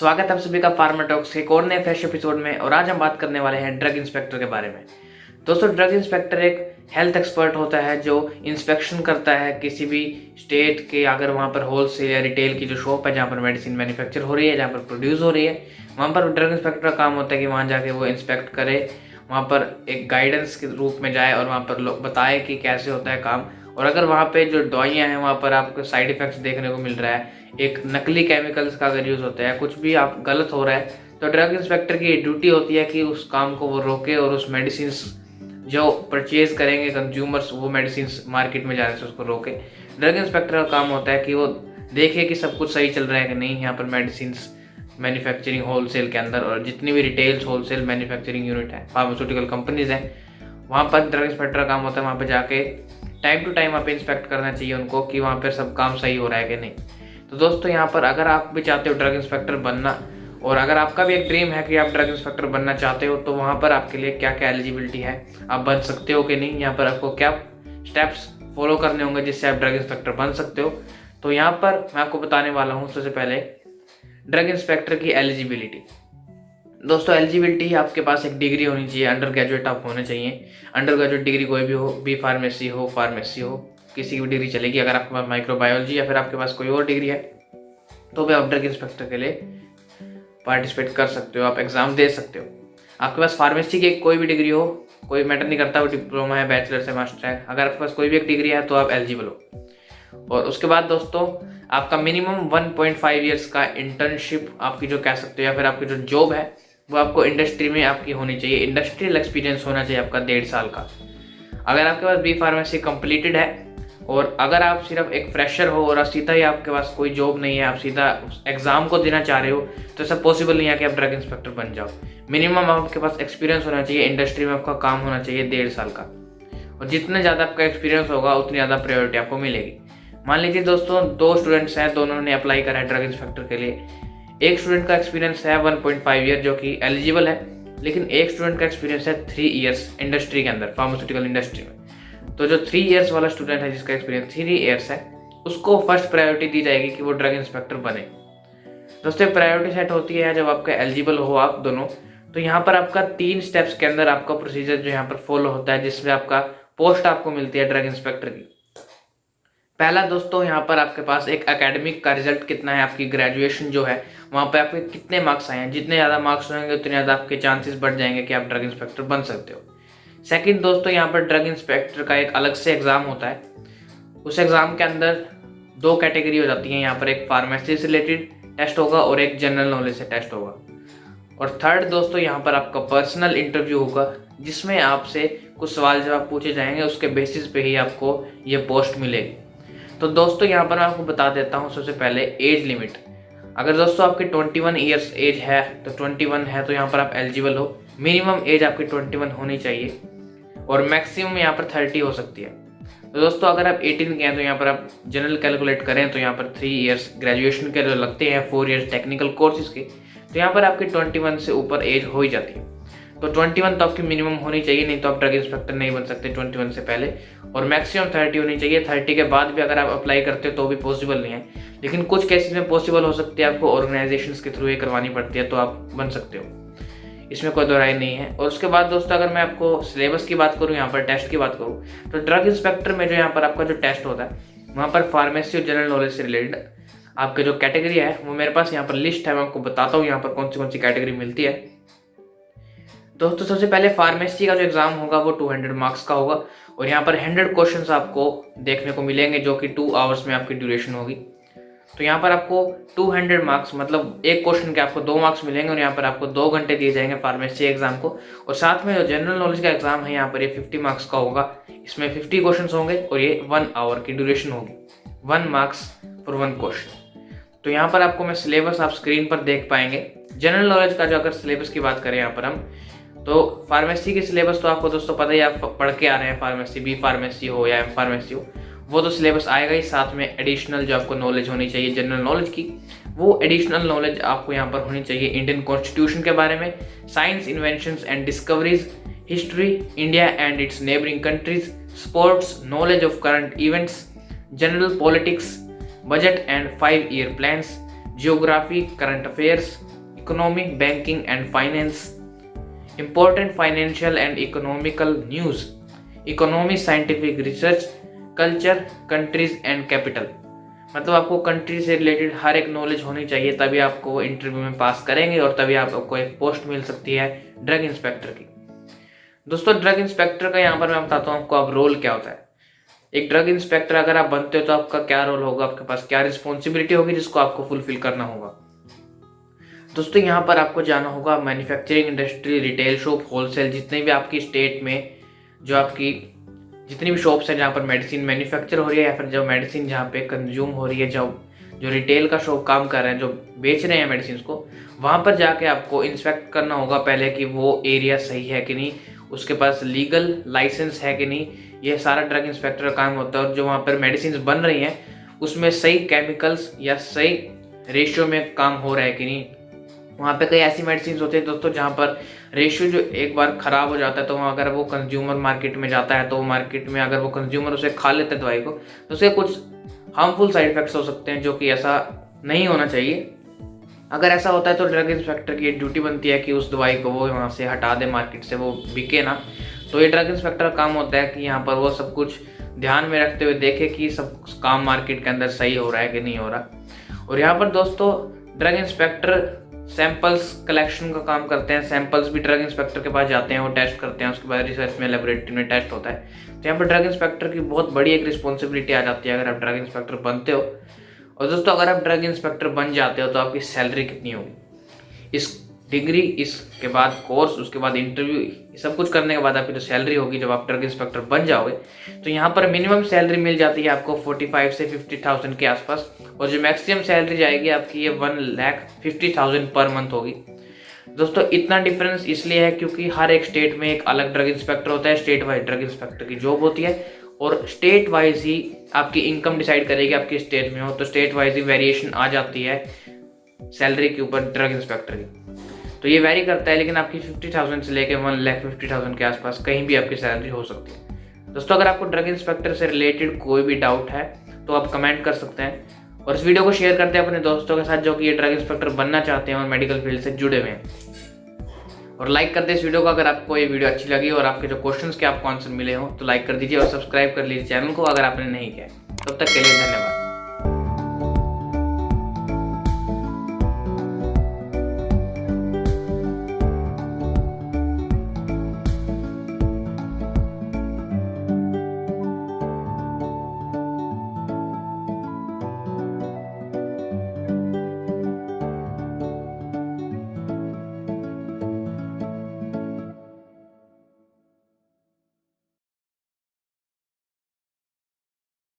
स्वागत है आप सभी का फार्मा टॉक्स के एक और नए फ्रेश एपिसोड में। और आज हम बात करने वाले हैं ड्रग इंस्पेक्टर के बारे में। दोस्तों, ड्रग इंस्पेक्टर एक हेल्थ एक्सपर्ट होता है जो इंस्पेक्शन करता है किसी भी स्टेट के, अगर वहाँ पर होलसेल या रिटेल की जो शॉप है जहाँ पर मेडिसिन मैन्युफैक्चर हो रही है, जहाँ पर प्रोड्यूस हो रही है, वहाँ पर ड्रग इंस्पेक्टर का काम होता है कि वहाँ जाके वो इंस्पेक्ट करे, वहाँ पर एक गाइडेंस के रूप में जाए और वहाँ पर बताए कि कैसे होता है काम। और अगर वहाँ पे जो दवाइयाँ हैं वहाँ पर आपको साइड इफ़ेक्ट्स देखने को मिल रहा है, एक नकली केमिकल्स का अगर यूज़ होता है, कुछ भी आप गलत हो रहा है, तो ड्रग इंस्पेक्टर की ड्यूटी होती है कि उस काम को वो रोके और उस मेडिसिन जो परचेज करेंगे कंज्यूमर्स, वो मेडिसिन मार्केट में जाने से उसको रोके। ड्रग इंस्पेक्टर का काम होता है कि वो देखे कि सब कुछ सही चल रहा है कि नहीं यहाँ पर मेडिसिन मैन्युफैक्चरिंग होलसेल के अंदर, और जितनी भी रिटेल्स होलसेल मैन्युफैक्चरिंग यूनिट है, फार्मास्यूटिकल कंपनीज हैं, वहाँ पर ड्रग इंस्पेक्टर का काम होता है वहाँ पर जाके टाइम टू टाइम आप इंस्पेक्ट करना चाहिए उनको कि वहाँ पर सब काम सही हो रहा है कि नहीं। तो दोस्तों, यहाँ पर अगर आप भी चाहते हो ड्रग इंस्पेक्टर बनना, और अगर आपका भी एक ड्रीम है कि आप ड्रग इंस्पेक्टर बनना चाहते हो, तो वहाँ पर आपके लिए क्या क्या एलिजिबिलिटी है, आप बन सकते हो कि नहीं, यहाँ पर आपको क्या स्टेप्स फॉलो करने होंगे जिससे आप ड्रग इंस्पेक्टर बन सकते हो। तो यहाँ पर मैं आपको बताने वाला हूँ सबसे पहले ड्रग इंस्पेक्टर की एलिजिबिलिटी। दोस्तों, एलिजिबिलिटी आपके पास एक डिग्री होनी चाहिए, अंडर ग्रेजुएट आप होने चाहिए। अंडर ग्रेजुएट डिग्री कोई भी हो, बी फार्मेसी हो, किसी की भी डिग्री चलेगी। अगर आपके पास माइक्रोबायोलॉजी या फिर आपके पास कोई और डिग्री है तो भी आप ड्रग इंस्पेक्टर के लिए पार्टिसिपेट कर सकते हो, आप एग्ज़ाम दे सकते हो। आपके पास फार्मेसी की कोई भी डिग्री हो, कोई मैटर नहीं करता, वो डिप्लोमा है, बैचलर्स है, मास्टर है, अगर आपके पास कोई भी एक डिग्री है तो आप एलिजिबल हो। और उसके बाद दोस्तों, आपका मिनिमम 1.5 ईयर्स का इंटर्नशिप आपकी जो कह सकते हो, या फिर आपकी जो जॉब है वो आपको इंडस्ट्री में आपकी होनी चाहिए। इंडस्ट्रियल एक्सपीरियंस होना चाहिए आपका 1.5 साल का। अगर आपके पास बी फार्मेसी कंप्लीटेड है, और अगर आप सिर्फ एक फ्रेशर हो और सीधा ही आपके पास कोई जॉब नहीं है, आप सीधा एग्जाम को देना चाह रहे हो, तो ऐसा पॉसिबल नहीं है कि आप ड्रग इंस्पेक्टर बन जाओ। मिनिमम आपके पास एक्सपीरियंस होना चाहिए, इंडस्ट्री में आपका काम होना चाहिए 1.5 साल का। और जितना ज़्यादा आपका एक्सपीरियंस होगा उतनी ज़्यादा प्रायोरिटी आपको मिलेगी। मान लीजिए दोस्तों, 2 स्टूडेंट्स हैं, दोनों ने अप्लाई करा है ड्रग इंस्पेक्टर के लिए। एक स्टूडेंट का एक्सपीरियंस है 1.5 ईयर जो कि एलिजिबल है, लेकिन एक स्टूडेंट का एक्सपीरियंस है 3 ईयर्स इंडस्ट्री के अंदर, फार्मास्यूटिकल इंडस्ट्री में। तो जो 3 ईयर्स वाला स्टूडेंट है जिसका एक्सपीरियंस 3 ईयर्स है, उसको फर्स्ट प्रायोरिटी दी जाएगी कि वो ड्रग इंस्पेक्टर बने। दोस्तों, प्रायोरिटी सेट होती है जब आपका एलिजिबल हो आप दोनों। तो यहाँ पर आपका 3 स्टेप्स के अंदर आपका प्रोसीजर जो यहाँ पर फॉलो होता है, जिसमें आपका पोस्ट आपको मिलती है ड्रग इंस्पेक्टर की। पहला दोस्तों, यहाँ पर आपके पास एक एकेडमिक का रिजल्ट कितना है, आपकी ग्रेजुएशन जो है वहाँ पे आपके कितने मार्क्स आए हैं। जितने ज़्यादा मार्क्स होंगे उतने ज़्यादा आपके चांसेस बढ़ जाएंगे कि आप ड्रग इंस्पेक्टर बन सकते हो। सेकंड दोस्तों, यहाँ पर ड्रग इंस्पेक्टर का एक अलग से एग्ज़ाम होता है। उस एग्ज़ाम के अंदर 2 कैटेगरी हो जाती हैं। यहाँ पर एक फार्मेसी से रिलेटेड टेस्ट होगा और एक जनरल नॉलेज से टेस्ट होगा। और थर्ड दोस्तों, यहाँ पर आपका पर्सनल इंटरव्यू होगा, जिसमें आपसे कुछ सवाल जवाब पूछे जाएंगे, उसके बेसिस पे ही आपको ये पोस्ट मिलेगी। तो दोस्तों, यहाँ पर मैं आपको बता देता हूँ सबसे पहले एज लिमिट। अगर दोस्तों आपकी 21 ईयर्स एज है, तो 21 है तो यहाँ पर आप एलिजिबल हो। मिनिमम एज आपकी 21 होनी चाहिए और मैक्सिमम यहाँ पर 30 हो सकती है। तो दोस्तों, अगर आप 18 के हैं तो यहाँ पर आप जनरल कैलकुलेट करें तो यहाँ पर 3 ईयर्स ग्रेजुएशन के जो लगते हैं, 4 ईयर्स टेक्निकल कोर्सेज के, तो यहाँ पर आपकी 21 से ऊपर एज हो ही जाती है। तो 21 तो आपकी मिनिमम होनी चाहिए, नहीं तो आप ड्रग इंस्पेक्टर नहीं बन सकते 21 से पहले। और मैक्सिमम 30 होनी चाहिए। 30 के बाद भी अगर आप अप्लाई करते हो तो भी पॉसिबल नहीं है, लेकिन कुछ केसेस में पॉसिबल हो सकती है, आपको ऑर्गेनाइजेशंस के थ्रू ये करवानी पड़ती है, तो आप बन सकते हो, इसमें कोई दो राय नहीं है। और उसके बाद दोस्तों, अगर मैं आपको सिलेबस की बात करूँ, यहाँ पर टेस्ट की बात करूँ, तो ड्रग इंस्पेक्टर में जो यहाँ पर आपका जो टेस्ट होता है, वहाँ पर फार्मेसी और जनरल नॉलेज से रिलेटेड आपके जो कैटेगरी है, वो मेरे पास यहाँ पर लिस्ट है, मैं आपको बताता हूँ यहाँ पर कौन सी कैटेगरी मिलती है। दोस्तों, सबसे पहले फार्मेसी का जो एग्जाम होगा वो 200 मार्क्स का होगा, और यहाँ पर 100 क्वेश्चंस आपको देखने को मिलेंगे, जो कि 2 आवर्स में आपकी ड्यूरेशन होगी। तो यहाँ पर आपको 200 मार्क्स, मतलब एक क्वेश्चन के आपको 2 मार्क्स मिलेंगे, और यहाँ पर आपको 2 घंटे दिए जाएंगे फार्मेसी एग्जाम को। और साथ में जो जनरल नॉलेज का एग्जाम है, यहाँ पर ये 50 मार्क्स का होगा, इसमें 50 क्वेश्चन होंगे और ये 1 आवर की ड्यूरेशन होगी, 1 मार्क्स फॉर 1 क्वेश्चन। तो यहाँ पर आपको मैं सिलेबस आप स्क्रीन पर देख पाएंगे। जनरल नॉलेज का जो अगर सिलेबस की बात करें यहाँ पर हम, तो फार्मेसी की सिलेबस तो आपको दोस्तों पता ही, आप पढ़ के आ रहे हैं, फार्मेसी बी फार्मेसी हो या एम फार्मेसी हो, वो तो सिलेबस आएगा ही। साथ में एडिशनल जो आपको नॉलेज होनी चाहिए जनरल नॉलेज की, वो एडिशनल नॉलेज आपको यहाँ पर होनी चाहिए इंडियन कॉन्स्टिट्यूशन के बारे में, science inventions and discoveries, history, India and it's neighbouring countries, sports, knowledge of current events, general politics, budget and 5 year plans, geography, current affairs, economy, banking and finance, important financial and economical news, economy, scientific research, culture, countries and capital. मतलब आपको country से related हर एक knowledge होनी चाहिए, तभी आपको interview में पास करेंगे और तभी आपको एक पोस्ट मिल सकती है ड्रग इंस्पेक्टर की। दोस्तों ड्रग इंस्पेक्टर का यहाँ पर मैं बताता हूँ आपको अब रोल क्या होता है। एक ड्रग इंस्पेक्टर अगर आप बनते हो तो आपका क्या रोल होगा, आपके पास क्या रिस्पॉन्सिबिलिटी होगी जिसको आपको फुलफिल करना होगा। दोस्तों यहाँ पर आपको जाना होगा manufacturing industry, retail shop, wholesale, जितने भी आपकी स्टेट में जो आपकी जितनी भी शॉप्स हैं जहाँ पर मेडिसिन मैन्युफैक्चर हो रही है या फिर जो मेडिसिन जहाँ पे कंज्यूम हो रही है, जो रिटेल का शॉप काम कर रहे हैं, जो बेच रहे हैं मेडिसिन को, वहाँ पर जाके आपको इंस्पेक्ट करना होगा पहले कि वो एरिया सही है कि नहीं, उसके पास लीगल लाइसेंस है कि नहीं। यह सारा ड्रग इंस्पेक्टर का काम होता है। और जो वहाँ पर मेडिसिन बन रही हैं उसमें सही केमिकल्स या सही रेशियो में काम हो रहा है कि नहीं। वहाँ पे कई ऐसी मेडिसिन होती है दोस्तों जहाँ पर रेशियो जो एक बार ख़राब हो जाता है, तो अगर वो कंज्यूमर मार्केट में जाता है तो मार्केट में अगर वो कंज्यूमर उसे खा लेते हैं दवाई को, तो उसके कुछ हार्मफुल साइड इफेक्ट्स हो सकते हैं, जो कि ऐसा नहीं होना चाहिए। अगर ऐसा होता है तो ड्रग इंस्पेक्टर की ड्यूटी बनती है कि उस दवाई को वो वहाँ से हटा दे मार्केट से, वो बिके ना। तो ये ड्रग इंस्पेक्टर का काम होता है कि यहाँ पर वो सब कुछ ध्यान में रखते हुए देखे कि सब काम मार्केट के अंदर सही हो रहा है कि नहीं हो रहा। और यहाँ पर दोस्तों ड्रग इंस्पेक्टर सैंपल्स कलेक्शन का काम करते हैं। सैंपल्स भी ड्रग इंस्पेक्टर के पास जाते हैं, वो टेस्ट करते हैं, उसके बाद रिसर्च में लेबोरेटरी में टेस्ट होता है। तो यहाँ पर ड्रग इंस्पेक्टर की बहुत बड़ी एक रिस्पॉन्सिबिलिटी आ जाती है अगर आप ड्रग इंस्पेक्टर बनते हो। और दोस्तों अगर आप ड्रग इंस्पेक्टर बन जाते हो तो आपकी सैलरी कितनी होगी, इस डिग्री, इसके बाद कोर्स, उसके बाद इंटरव्यू, सब कुछ करने के बाद आपकी जो सैलरी होगी जब आप ड्रग इंस्पेक्टर बन जाओगे, तो यहाँ पर मिनिमम सैलरी मिल जाती है आपको 45 से 50,000 के आसपास। और जो मैक्सिमम सैलरी जाएगी आपकी ये 1,50,000 पर मंथ होगी। दोस्तों इतना डिफरेंस इसलिए है क्योंकि हर एक स्टेट में एक अलग ड्रग इंस्पेक्टर होता है, स्टेट वाइज ड्रग इंस्पेक्टर की जॉब होती है और स्टेट वाइज ही आपकी इनकम डिसाइड करेगी आपकी स्टेट में हो, तो स्टेट वाइज ही वेरिएशन आ जाती है सैलरी के ऊपर ड्रग इंस्पेक्टर की। तो ये वेरी करता है, लेकिन आपकी 50,000 से लेकर 1,50,000 के आसपास कहीं भी आपकी सैलरी हो सकती है। दोस्तों अगर आपको ड्रग इंस्पेक्टर से रिलेटेड कोई भी डाउट है तो आप कमेंट कर सकते हैं और इस वीडियो को शेयर करते हैं अपने दोस्तों के साथ जो कि ये ड्रग इंस्पेक्टर बनना चाहते हैं और मेडिकल फील्ड से जुड़े हुए हैं। और लाइक कर दे इस वीडियो को अगर आपको ये वीडियो अच्छी लगी और आपके जो क्वेश्चंस के आपको आंसर मिले हो तो लाइक कर दीजिए और सब्सक्राइब कर लीजिए चैनल को अगर आपने नहीं किया। तब तक के लिए धन्यवाद।